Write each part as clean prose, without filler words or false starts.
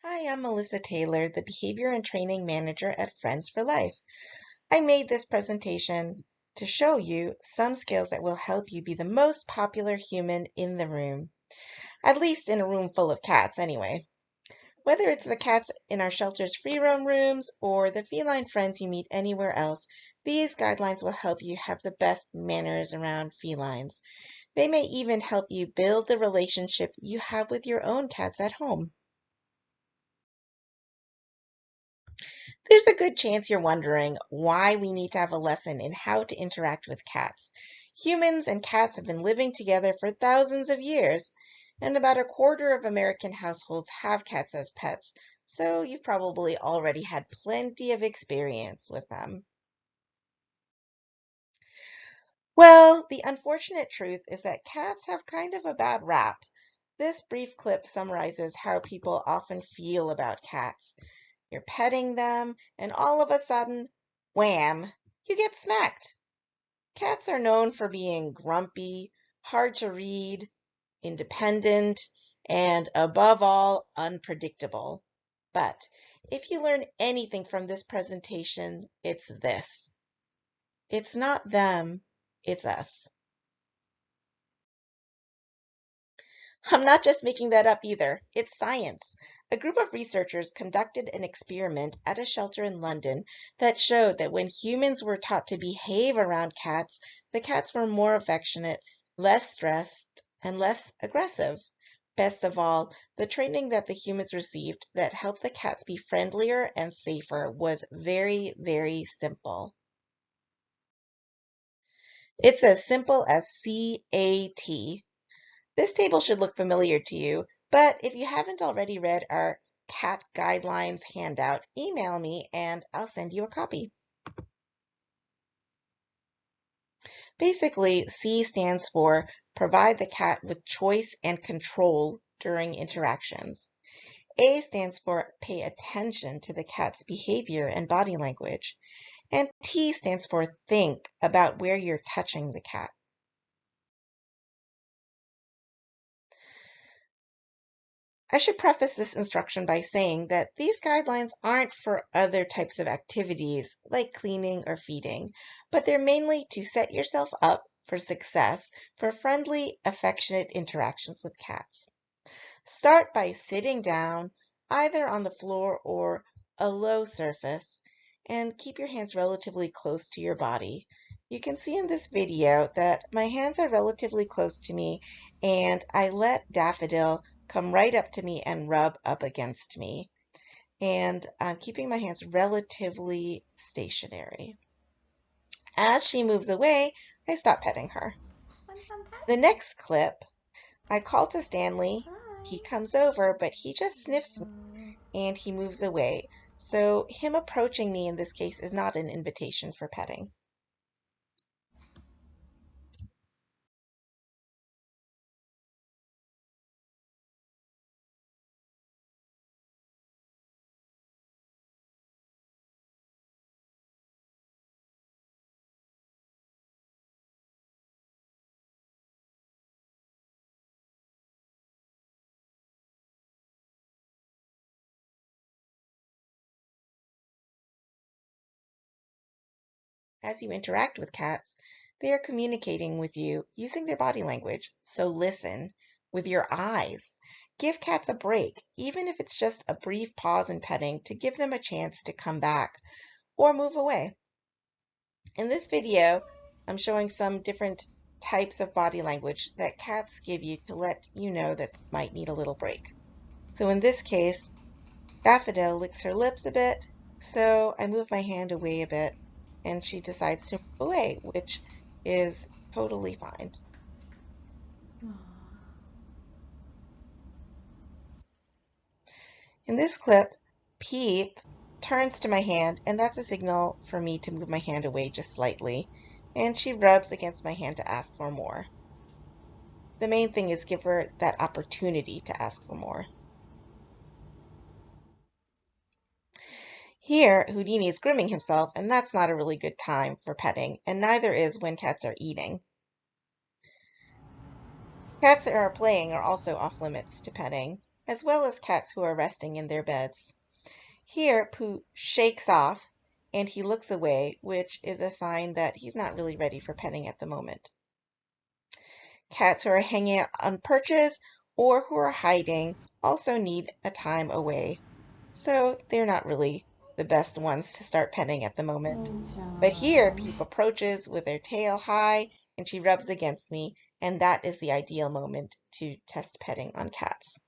Hi, I'm Melissa Taylor, the Behavior and Training Manager at Friends for Life. I made this presentation to show you some skills that will help you be the most popular human in the room, at least in a room full of cats anyway. Whether it's the cats in our shelter's free roam rooms or the feline friends you meet anywhere else, these guidelines will help you have the best manners around felines. They may even help you build the relationship you have with your own cats at home. There's a good chance you're wondering why we need to have a lesson in how to interact with cats. Humans and cats have been living together for thousands of years, and about a quarter of American households have cats as pets, so you've probably already had plenty of experience with them. Well, the unfortunate truth is that cats have kind of a bad rap. This brief clip summarizes how people often feel about cats. You're petting them, and all of a sudden, wham, you get smacked. Cats are known for being grumpy, hard to read, independent, and above all, unpredictable. But if you learn anything from this presentation, it's this. It's not them, it's us. I'm not just making that up either. It's science. A group of researchers conducted an experiment at a shelter in London that showed that when humans were taught to behave around cats, the cats were more affectionate, less stressed, and less aggressive. Best of all, the training that the humans received that helped the cats be friendlier and safer was very, very simple. It's as simple as CAT. This table should look familiar to you, but if you haven't already read our CAT guidelines handout, email me and I'll send you a copy. Basically, C stands for provide the cat with choice and control during interactions. A stands for pay attention to the cat's behavior and body language. And T stands for think about where you're touching the cat. I should preface this instruction by saying that these guidelines aren't for other types of activities like cleaning or feeding, but they're mainly to set yourself up for success for friendly, affectionate interactions with cats. Start by sitting down, either on the floor or a low surface, and keep your hands relatively close to your body. You can see in this video that my hands are relatively close to me, and I let Daffodil come right up to me and rub up against me. And I'm keeping my hands relatively stationary. As she moves away, I stop petting her. The next clip, I call to Stanley. He comes over, but he just sniffs me and he moves away. So him approaching me in this case is not an invitation for petting. As you interact with cats, they are communicating with you using their body language. So listen with your eyes. Give cats a break, even if it's just a brief pause in petting to give them a chance to come back or move away. In this video, I'm showing some different types of body language that cats give you to let you know that they might need a little break. So in this case, Daffodil licks her lips a bit, so I move my hand away a bit, and she decides to move away, which is totally fine. In this clip, Peep turns to my hand, and that's a signal for me to move my hand away just slightly, and she rubs against my hand to ask for more. The main thing is give her that opportunity to ask for more. Here, Houdini is grooming himself, and that's not a really good time for petting, and neither is when cats are eating. Cats that are playing are also off limits to petting. as well as cats who are resting in their beds. Here, Pooh shakes off and he looks away, which is a sign that he's not really ready for petting at the moment. Cats who are hanging out on perches or who are hiding also need a time away, so they're not really the best ones to start petting at the moment. But here, Peep approaches with her tail high and she rubs against me, and that is the ideal moment to test petting on cats.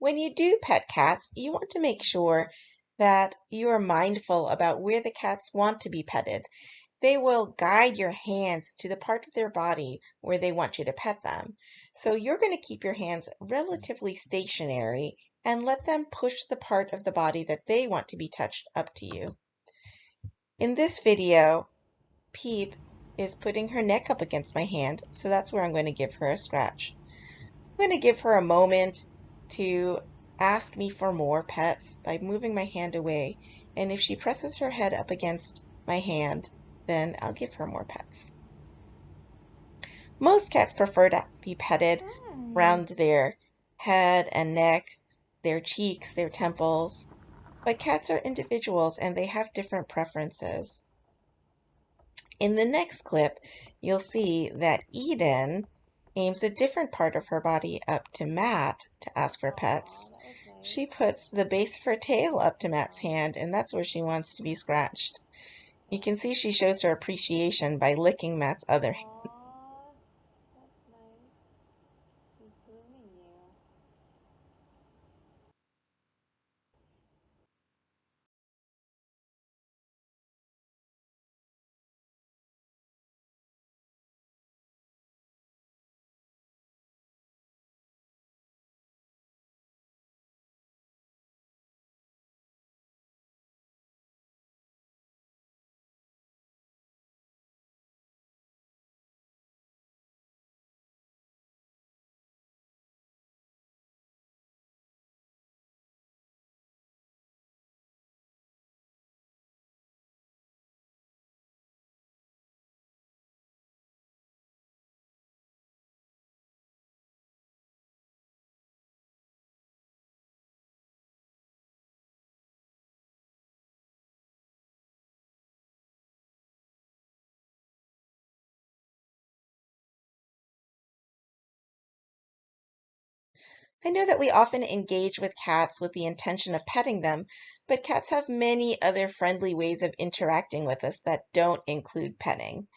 When you do pet cats, you want to make sure that you are mindful about where the cats want to be petted. They will guide your hands to the part of their body where they want you to pet them. So you're going to keep your hands relatively stationary and let them push the part of the body that they want to be touched up to you. In this video, Peep is putting her neck up against my hand, so that's where I'm going to give her a scratch. I'm going to give her a moment to ask me for more pets by moving my hand away, and if she presses her head up against my hand, then I'll give her more pets. Most cats prefer to be petted around their head and neck, their cheeks, their temples, but cats are individuals and they have different preferences. In the next clip, you'll see that Eden aims a different part of her body up to Matt to ask for pets. She puts the base of her tail up to Matt's hand, and that's where she wants to be scratched. You can see she shows her appreciation by licking Matt's other hand. I know that we often engage with cats with the intention of petting them, but cats have many other friendly ways of interacting with us that don't include petting.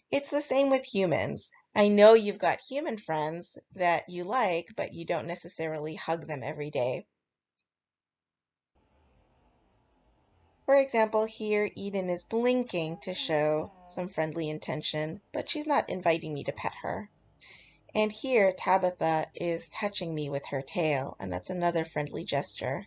It's the same with humans. I know you've got human friends that you like, but you don't necessarily hug them every day. For example, here Eden is blinking to show some friendly intention, but she's not inviting me to pet her. And here Tabitha is touching me with her tail, and that's another friendly gesture.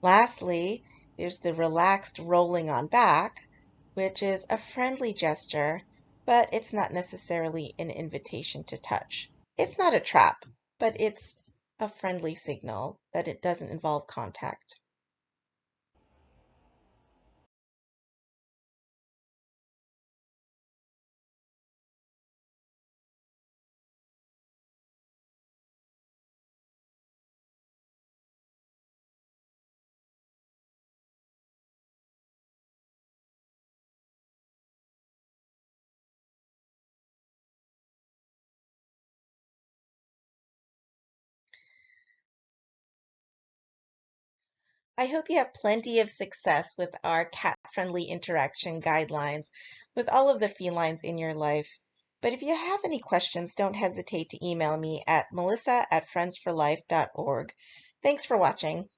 Lastly, there's the relaxed rolling on back, which is a friendly gesture, but it's not necessarily an invitation to touch. It's not a trap, but it's a friendly signal that it doesn't involve contact. I hope you have plenty of success with our cat-friendly interaction guidelines with all of the felines in your life. But if you have any questions, don't hesitate to email me at melissa@friendsforlife.org. Thanks for watching.